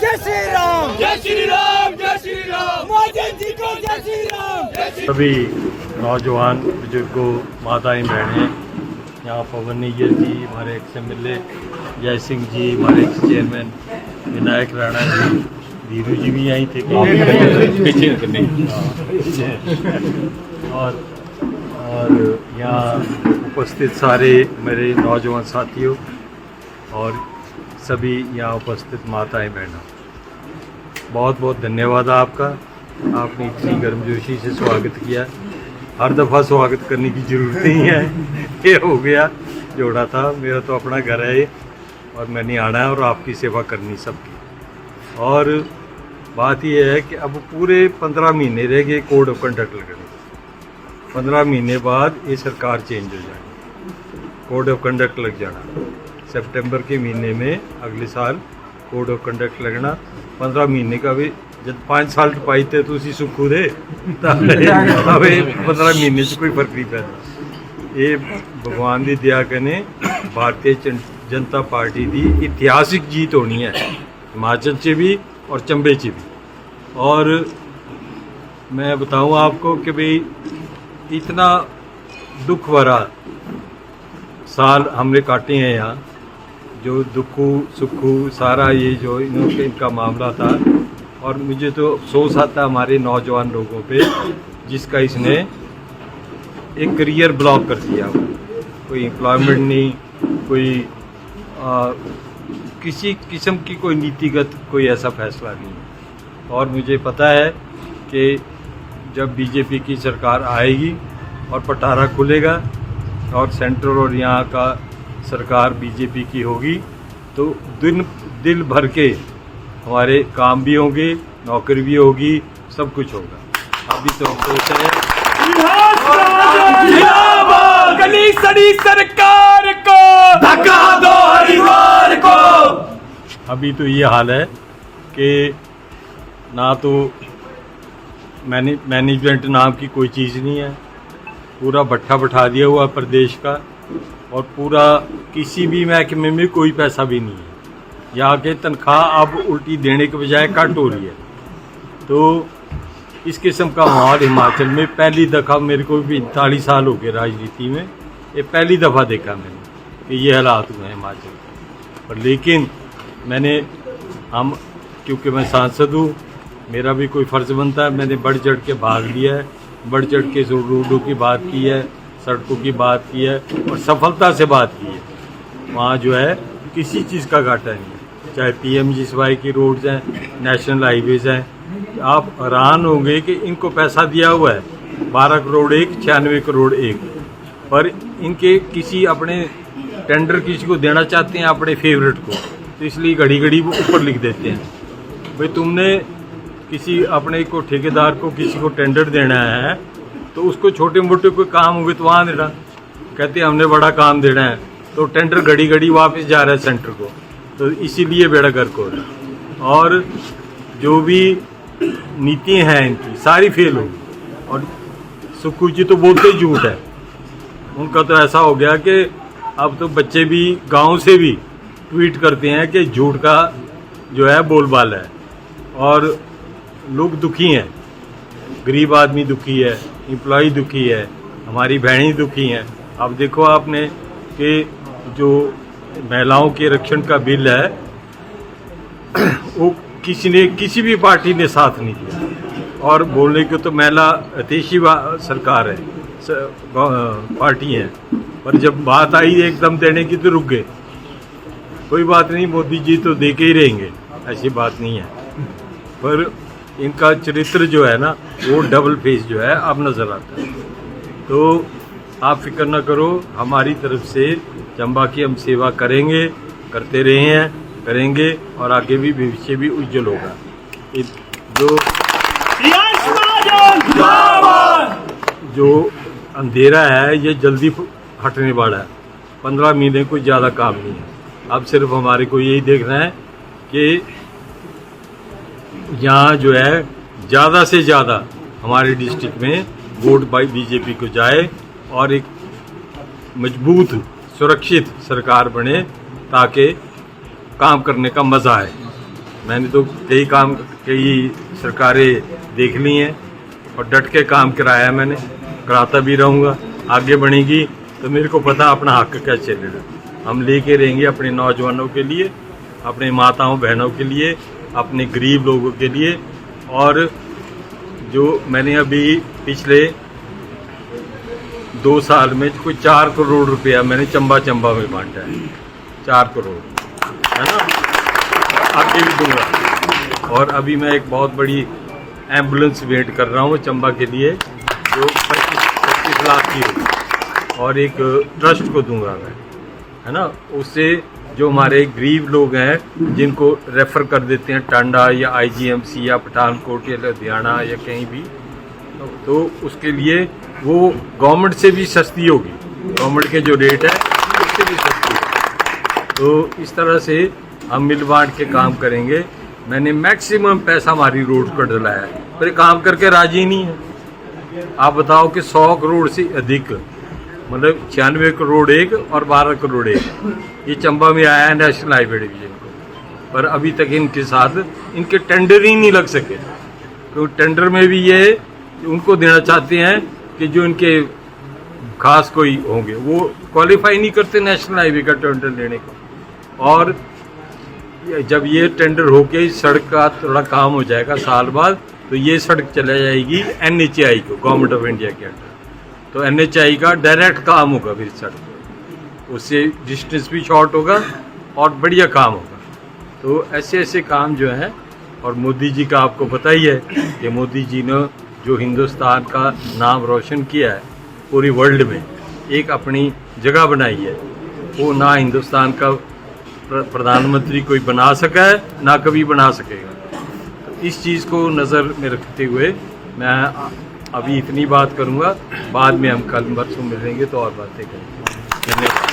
जय श्री राम, जय श्री राम, जय श्री राम, मोदी जी को जय श्री राम। सभी नौजवान बुजुर्गों, माताएं, बहनें, यहाँ पवन नैयर जी, हमारे एक्स MLA जय सिंह जी, हमारे एक्स चेयरमैन विनायक राणा जी, धीरू जी भी यहीं थे पीछे और यहाँ उपस्थित सारे मेरे नौजवान साथियों और सभी यहाँ उपस्थित माताएं, बहनों, बहुत बहुत धन्यवाद आपका। आपने इतनी गर्मजोशी से स्वागत किया। हर दफ़ा स्वागत करने की ज़रूरत नहीं है, ये हो गया जोड़ा था। मेरा तो अपना घर है ये, और मैंने आना है और आपकी सेवा करनी सबकी। और बात यह है कि अब पूरे 15 महीने रह गए कोड ऑफ कंडक्ट लगने। 15 महीने बाद ये सरकार चेंज हो जाएगी, कोड ऑफ कंडक्ट लग जाना। सितंबर के महीने में अगले साल कोड ऑफ कंडक्ट लगना। 15 महीने का भी जब 5 साल टपाई थे तो उसी सुखू दे अब 15 महीने से कोई फर्क नहीं पैदा। ये भगवान की दया कने भारतीय जनता पार्टी की ऐतिहासिक जीत होनी है, हिमाचल से भी और चंबे से भी। और मैं बताऊं आपको कि भाई इतना दुख भरा साल हमने काटे हैं यहाँ, जो दुखू सुखू सारा ये जो इनका मामला था। और मुझे तो अफसोस आता हमारे नौजवान लोगों पे, जिसका इसने एक करियर ब्लॉक कर दिया। कोई एम्प्लॉयमेंट नहीं, कोई किसी किस्म की कोई नीतिगत कोई ऐसा फैसला नहीं है। और मुझे पता है कि जब बीजेपी की सरकार आएगी और पटारा खुलेगा और सेंट्रल और यहाँ का सरकार बीजेपी की होगी, तो दिल भर के हमारे काम भी होंगे, नौकरी भी होगी, सब कुछ होगा। अभी तो अफसोस है गली सड़ी सरकार को धक्का दो हरिद्वार को। अभी तो ये हाल है कि ना तो मैनेजमेंट नाम की कोई चीज़ नहीं है, पूरा भट्ठा बैठा दिया हुआ प्रदेश का। और पूरा किसी भी महकमे में कोई पैसा भी नहीं है। यहाँ के तनख्वाह अब उल्टी देने के बजाय कट हो रही है। तो इस किस्म का माहौल हिमाचल में पहली दफ़ा, मेरे को भी 45 साल हो गए राजनीति में, ये पहली दफ़ा देखा मैंने कि ये हालात हुए हैं हिमाचल। और लेकिन क्योंकि मैं सांसद हूँ, मेरा भी कोई फ़र्ज़ बनता है, मैंने बढ़ चढ़ के भाग लिया है, बढ़ चढ़ के रोडों की बात की है, सड़कों की बात की है और सफलता से बात की है। वहाँ जो है किसी चीज़ का घाटा नहीं है, चाहे PMGSY की रोड्स हैं, नेशनल हाईवेज़ हैं। आप हैरान होंगे कि इनको पैसा दिया हुआ है 12 करोड़ एक, 96 करोड़ एक, पर इनके किसी अपने टेंडर किसी को देना चाहते हैं अपने फेवरेट को, तो इसलिए घड़ी घड़ी वो ऊपर लिख देते हैं, भाई तुमने किसी अपने को ठेकेदार को किसी को टेंडर देना है तो उसको छोटे मोटे कोई काम होंगे तो वहाँ देना। कहते हैं हमने बड़ा काम देना है तो टेंडर घड़ी घड़ी वापस जा रहा है सेंटर को, तो इसीलिए बेड़ा गर्क हो रहा है। और जो भी नीतियाँ हैं इनकी सारी फेल होगी। और सुखू जी तो बोलते ही झूठ है, उनका तो ऐसा हो गया कि अब तो बच्चे भी गांव से भी ट्वीट करते हैं कि झूठ का जो है बोलबाला है। और लोग दुखी हैं, गरीब आदमी दुखी है, एम्प्लॉय दुखी है, हमारी बहनें दुखी हैं। अब देखो आपने कि जो महिलाओं के रक्षण का बिल है वो किसी भी पार्टी ने साथ नहीं दिया। और बोलने को तो महिला हितैषी सरकार है, पार्टी है, पर जब बात आई एकदम देने की तो रुक गए। कोई बात नहीं, मोदी जी तो दे के ही रहेंगे, ऐसी बात नहीं है। पर इनका चरित्र जो है ना, वो डबल फेस जो है अब नज़र आता है। तो आप फिक्र न करो, हमारी तरफ से चंबा की हम सेवा करेंगे, करते रहे हैं, करेंगे और आगे भी भविष्य भी उज्जवल होगा। जो अंधेरा है ये जल्दी हटने वाला है। 15 महीने कोई ज़्यादा काम नहीं है। अब सिर्फ हमारे को यही देखना है कि यहाँ जो है ज़्यादा से ज़्यादा हमारे डिस्ट्रिक्ट में वोट बाई बीजेपी को जाए और एक मजबूत सुरक्षित सरकार बने ताकि काम करने का मज़ा आए। मैंने तो कई सरकारें देख ली हैं और डट के काम कराया मैंने, कराता भी रहूँगा। आगे बढ़ेगी तो मेरे को पता अपना हक कैसे लेना। हम लेके रहेंगे अपने नौजवानों के लिए, अपने माताओं बहनों के लिए, अपने गरीब लोगों के लिए। और जो मैंने अभी पिछले 2 साल में कोई 4 करोड़ रुपया मैंने चंबा में बांटा है, 4 करोड़, है ना, आगे भी दूंगा। और अभी मैं एक बहुत बड़ी एम्बुलेंस वेट कर रहा हूँ चंबा के लिए, जो 25 लाख की होगी, और एक ट्रस्ट को दूंगा मैं, है ना। उससे जो हमारे गरीब लोग हैं जिनको रेफ़र कर देते हैं टांडा या IGMC या पठानकोट या लुधियाना या कहीं भी, तो उसके लिए वो गवर्नमेंट से भी सस्ती होगी, गवर्नमेंट के जो रेट है उससे भी सस्ती होगी। तो इस तरह से हम मिल बांट के काम करेंगे। मैंने मैक्सिमम पैसा हमारी रोड पर डलाया है, पर काम करके राजी नहीं है। आप बताओ कि 100 करोड़ से अधिक, मतलब 96 करोड़ एक और 12 करोड़ एक, ये चंबा में आया है नेशनल हाईवे डिवीजन को, पर अभी तक इनके साथ इनके टेंडर ही नहीं लग सके। तो टेंडर में भी ये उनको देना चाहते हैं कि जो इनके खास कोई होंगे, वो क्वालिफाई नहीं करते नेशनल हाईवे का टेंडर लेने को। और जब ये टेंडर होके इस सड़क का थोड़ा काम हो जाएगा साल बाद, तो ये सड़क चला जाएगी NHAI को, गवर्नमेंट ऑफ इंडिया के अंडर। तो NHAI का डायरेक्ट काम होगा फिर सड़क, उससे डिस्टेंस भी शॉर्ट होगा और बढ़िया काम होगा। तो ऐसे ऐसे काम जो हैं, और मोदी जी का आपको पता ही है कि मोदी जी ने जो हिंदुस्तान का नाम रोशन किया है पूरी वर्ल्ड में, एक अपनी जगह बनाई है, वो ना हिंदुस्तान का प्रधानमंत्री कोई बना सका है ना कभी बना सकेगा। तो इस चीज़ को नज़र में रखते हुए मैं अभी इतनी बात करूँगा, बाद में हम कल परसों मिलेंगे तो और बातें करेंगे। धन्यवाद।